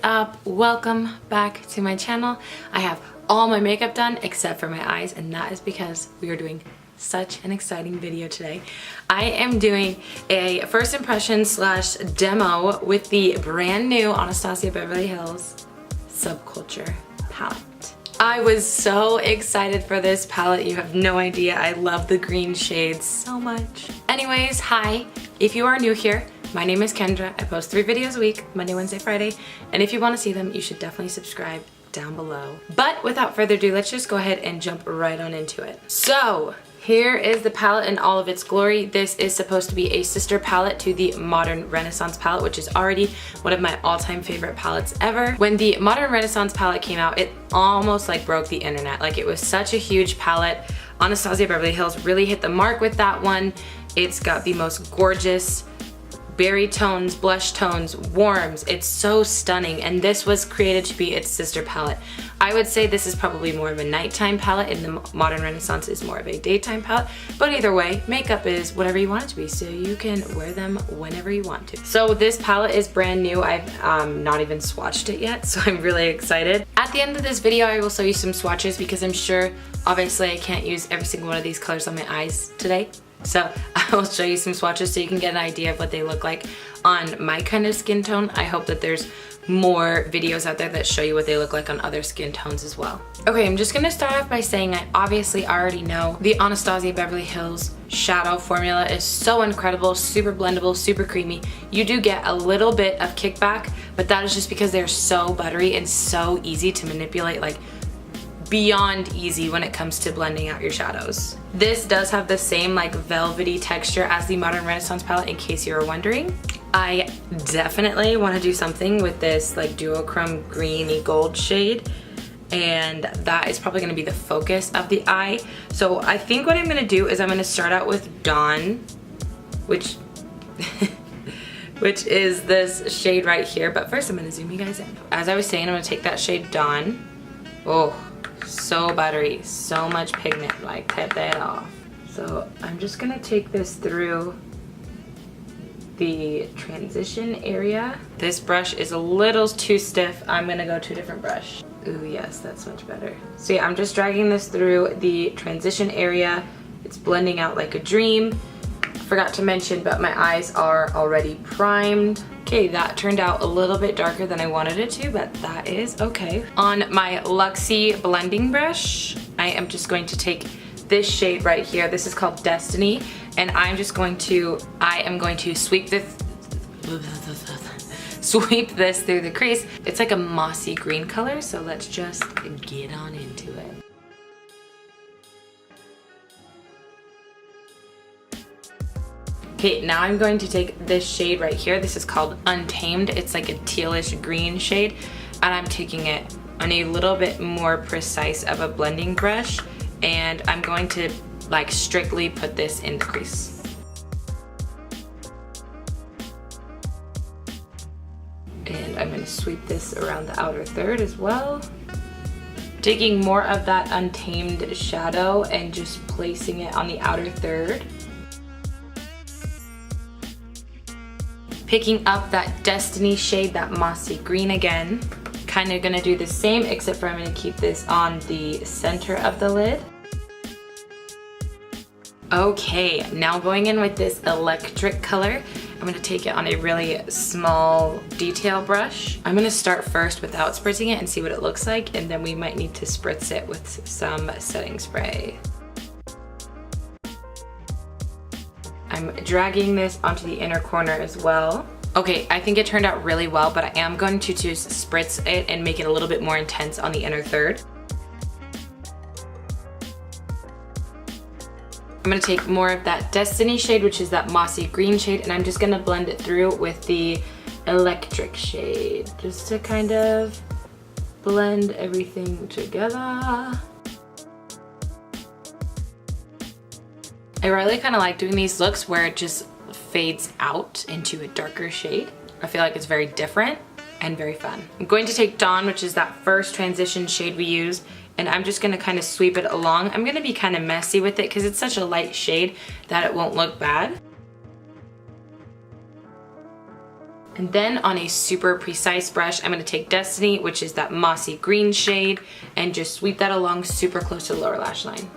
up? Welcome back to my channel. I have all my makeup done except for my eyes, and that is because we are doing such an exciting video today. I am doing a first impression slash demo with the brand new Anastasia Beverly Hills Subculture palette. I was so excited for this palette. You have no idea. I love the green shades so much. Anyways, hi. If you are new here, my name is Kendra. I post 3 videos a week, Monday, Wednesday, Friday. And if you want to see them, you should definitely subscribe down below. But without further ado, let's just go ahead and jump right on into it. So here is the palette in all of its glory. This is supposed to be a sister palette to the Modern Renaissance palette, which is already one of my all-time favorite palettes ever. When the Modern Renaissance palette came out, it almost like broke the internet. Like, it was such a huge palette. Anastasia Beverly Hills really hit the mark with that one. It's got the most gorgeous berry tones, blush tones, warms. It's so stunning, and this was created to be its sister palette. I would say this is probably more of a nighttime palette, and the Modern Renaissance is more of a daytime palette. But either way, makeup is whatever you want it to be, so you can wear them whenever you want to. So this palette is brand new. I've not even swatched it yet, so I'm really excited. At the end of this video, I will show you some swatches because I'm sure, obviously, I can't use every single one of these colors on my eyes today. So I will show you some swatches so you can get an idea of what they look like on my kind of skin tone. I hope that there's more videos out there that show you what they look like on other skin tones as well. Okay, I'm just gonna start off by saying I obviously already know the Anastasia Beverly Hills shadow formula is so incredible, super blendable, super creamy. You do get a little bit of kickback, but that is just because they're so buttery and so easy to manipulate, like beyond easy when it comes to blending out your shadows. This does have the same like velvety texture as the Modern Renaissance palette, in case you were wondering. I definitely want to do something with this like duochrome greeny gold shade, and that is probably going to be the focus of the eye. So I think what I'm going to do is I'm going to start out with Dawn, which which is this shade right here. But first I'm going to zoom you guys in. As I was saying, I'm going to take that shade Dawn. Oh, so buttery, so much pigment, like cut that off. So I'm just gonna take this through the transition area. This brush is a little too stiff. I'm gonna go to a different brush. Ooh, yes, that's much better. So yeah, I'm just dragging this through the transition area. It's blending out like a dream. Forgot to mention, but my eyes are already primed. Okay, that turned out a little bit darker than I wanted it to, but that is okay. On my Luxie blending brush, I am just going to take this shade right here. This is called Destiny, and I am going to sweep this through the crease. It's like a mossy green color, so let's just get on into it. Okay, now I'm going to take this shade right here. This is called Untamed. It's like a tealish green shade, and I'm taking it on a little bit more precise of a blending brush, and I'm going to like strictly put this in the crease. And I'm going to sweep this around the outer third as well. Taking more of that Untamed shadow and just placing it on the outer third. Picking up that Destiny shade, that mossy green again. Kind of gonna do the same, except for I'm gonna keep this on the center of the lid. Okay, now going in with this electric color. I'm gonna take it on a really small detail brush. I'm gonna start first without spritzing it and see what it looks like, and then we might need to spritz it with some setting spray. I'm dragging this onto the inner corner as well. Okay, I think it turned out really well, but I am going to just spritz it and make it a little bit more intense on the inner third. I'm gonna take more of that Destiny shade, which is that mossy green shade, and I'm just gonna blend it through with the electric shade, just to kind of blend everything together. I really kind of like doing these looks where it just fades out into a darker shade. I feel like it's very different and very fun. I'm going to take Dawn, which is that first transition shade we used, and I'm just going to kind of sweep it along. I'm going to be kind of messy with it because it's such a light shade that it won't look bad. And then on a super precise brush, I'm going to take Destiny, which is that mossy green shade, and just sweep that along super close to the lower lash line.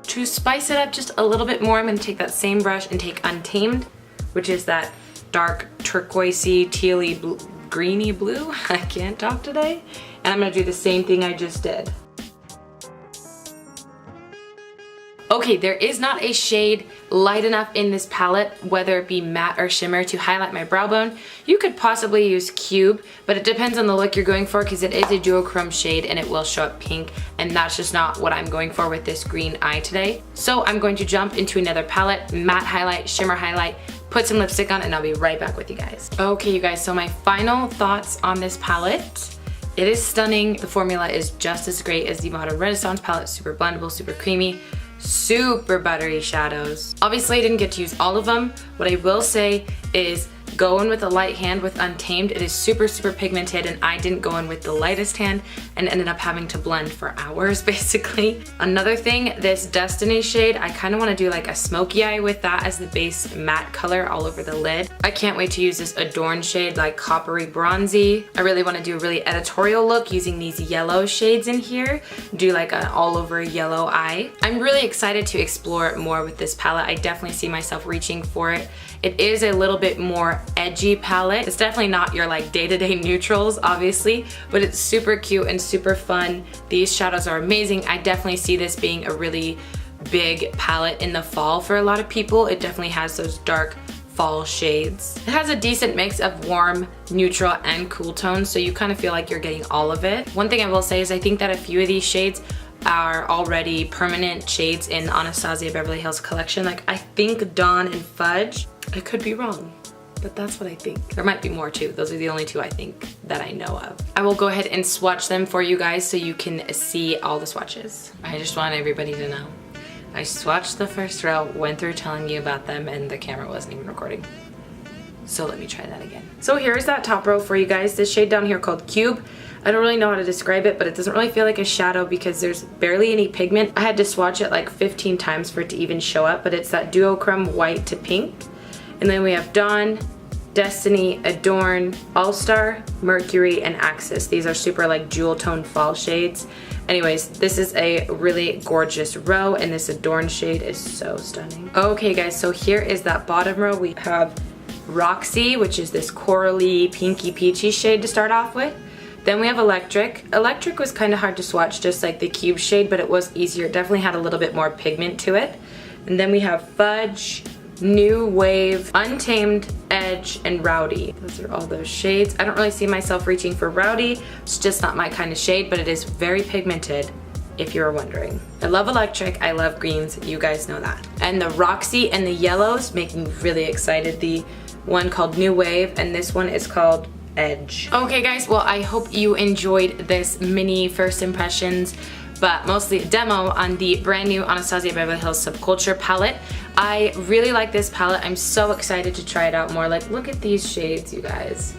To spice it up just a little bit more, I'm going to take that same brush and take Untamed, which is that dark turquoisey, tealy, greeny blue. I can't talk today. And I'm going to do the same thing I just did. Okay, there is not a shade light enough in this palette, whether it be matte or shimmer, to highlight my brow bone. You could possibly use Cube, but it depends on the look you're going for because it is a duochrome shade and it will show up pink, and that's just not what I'm going for with this green eye today. So I'm going to jump into another palette, matte highlight, shimmer highlight, put some lipstick on, and I'll be right back with you guys. Okay, you guys, so my final thoughts on this palette. It is stunning. The formula is just as great as the Modern Renaissance palette, super blendable, super creamy, super buttery shadows. Obviously I didn't get to use all of them. What I will say is go in with a light hand with Untamed. It is super pigmented, and I didn't go in with the lightest hand and ended up having to blend for hours basically. Another thing, this Destiny shade, I kind of want to do like a smoky eye with that as the base matte color all over the lid. I can't wait to use this Adorn shade, like coppery bronzy. I really want to do a really editorial look using these yellow shades in here, do like an all over yellow eye. I'm really excited to explore more with this palette. I definitely see myself reaching for it. It is a little bit more edgy palette. It's definitely not your like day-to-day neutrals, obviously, but it's super cute and super fun. These shadows are amazing. I definitely see this being a really big palette in the fall for a lot of people. It definitely has those dark fall shades. It has a decent mix of warm, neutral, and cool tones, so you kind of feel like you're getting all of it. One thing I will say is I think that a few of these shades are already permanent shades in Anastasia Beverly Hills collection. Like I think Dawn and Fudge. I could be wrong, but that's what I think. There might be more too. Those are the only two I think that I know of. I will go ahead and swatch them for you guys so you can see all the swatches. I just want everybody to know. I swatched the first row, went through telling you about them, and the camera wasn't even recording. So let me try that again. So here's that top row for you guys. This shade down here called Cube. I don't really know how to describe it, but it doesn't really feel like a shadow because there's barely any pigment. I had to swatch it like 15 times for it to even show up, but it's that duochrome white to pink. And then we have Dawn, Destiny, Adorn, All-Star, Mercury, and Axis. These are super like jewel tone fall shades. Anyways, this is a really gorgeous row, and this Adorn shade is so stunning. Okay guys, so here is that bottom row. We have Roxy, which is this corally, pinky, peachy shade to start off with. Then we have Electric. Electric was kind of hard to swatch, just like the Cube shade, but it was easier. It definitely had a little bit more pigment to it. And then we have Fudge, New Wave, Untamed, Edge, and Rowdy. Those are all those shades. I don't really see myself reaching for Rowdy. It's just not my kind of shade, but it is very pigmented, if you're wondering. I love Electric, I love greens, you guys know that. And the Roxy and the yellows make me really excited. The one called New Wave, and this one is called Edge. Okay guys, well I hope you enjoyed this mini first impressions, but mostly a demo on the brand new Anastasia Beverly Hills Subculture palette. I really like this palette. I'm so excited to try it out more. Like, look at these shades, you guys.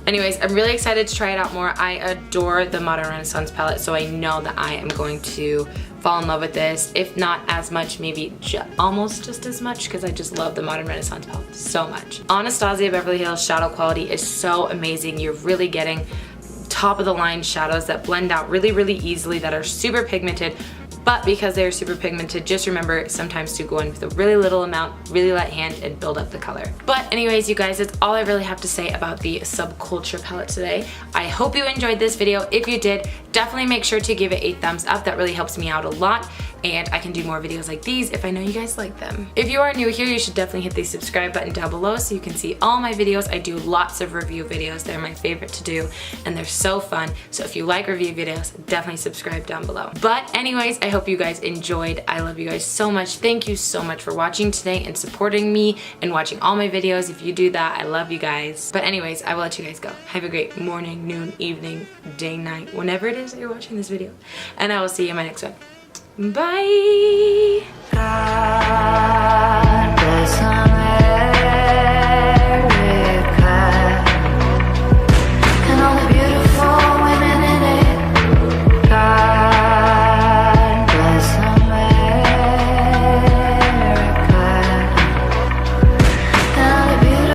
Anyways, I'm really excited to try it out more. I adore the Modern Renaissance palette, so I know that I am going to fall in love with this. If not as much, maybe almost just as much, because I just love the Modern Renaissance palette so much. Anastasia Beverly Hills shadow quality is so amazing. You're really getting top of the line shadows that blend out really easily, that are super pigmented. But because they're super pigmented, just remember sometimes to go in with a really little amount, really light hand, and build up the color. But anyways, you guys, that's all I really have to say about the Subculture palette today. I hope you enjoyed this video. If you did, definitely make sure to give it a thumbs up. That really helps me out a lot, and I can do more videos like these if I know you guys like them. If you are new here, you should definitely hit the subscribe button down below so you can see all my videos. I do lots of review videos. They're my favorite to do, and they're so fun. So if you like review videos, definitely subscribe down below. But anyways, I hope you guys enjoyed. I love you guys so much. Thank you so much for watching today and supporting me and watching all my videos. If you do that, I love you guys. But anyways, I will let you guys go. Have a great morning, noon, evening, day, night, whenever it is that you're watching this video. And I will see you in my next one. Bye!